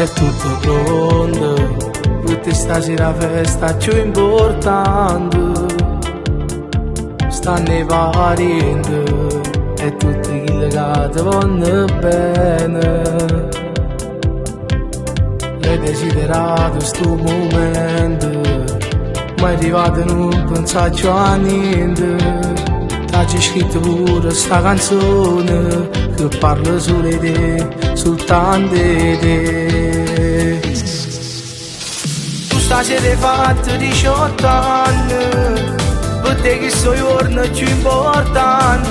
è tutto pronto, tutti stasera festa più importante, stanno i parenti e tutti chi legati vanno bene. L'hai desiderato sto momento, ma è arrivato e non pensarci a niente. T'hai scritto pure sta canzone che parla solo di te, soltanto di te. Tu stasera hai fatto 18 anni, per te che sono i giorni più importanti.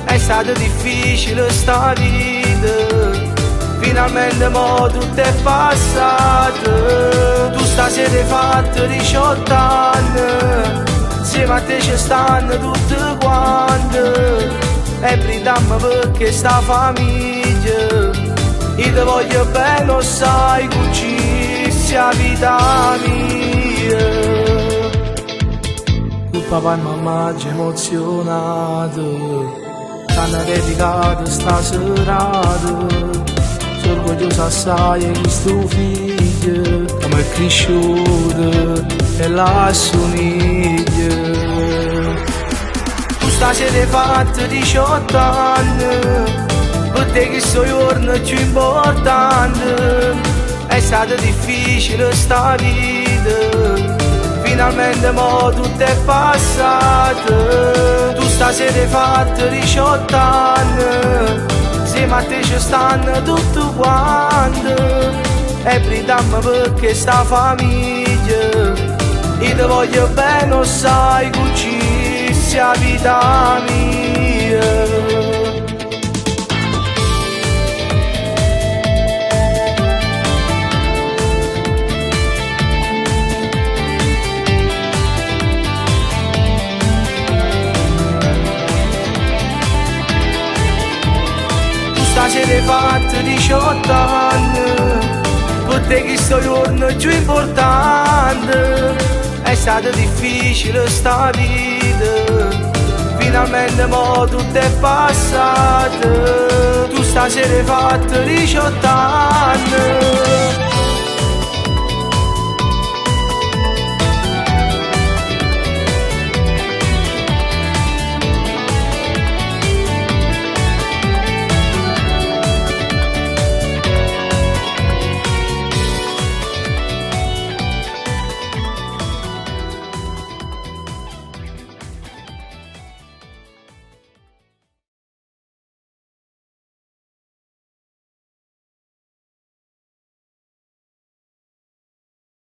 È stato difficile sta vita, finalmente mo tutto è passato. Tu stasera hai fatto 18 anni, insieme a te ci stanno tutti quanti, e brindiamo perché sta famiglia. Io ti voglio bene, lo sai, con ci sia vita mia. Con papà e mamma ci emozionato, t'hanno dedicato sta serata. Sono orgoglioso assai di sto figlio, come è cresciuto e la assomiglia. Tu stasera hai fatto 18 anni, per te che sono i giorni più importanti. È stato difficile sta vita, finalmente mo tutto è passato. Tu stasera hai fatto 18 anni, insieme a te ci stanno tutti quanti, e brindiamo perché sta famiglia. Io ti voglio bene, lo sai, con ci sia vita mia. Stasera hai fatto 18 anni, per te che sto giorno più importante. È stato difficile sta vita, finalmente mo tutto è passato. Tu stasera hai fatto 18 anni.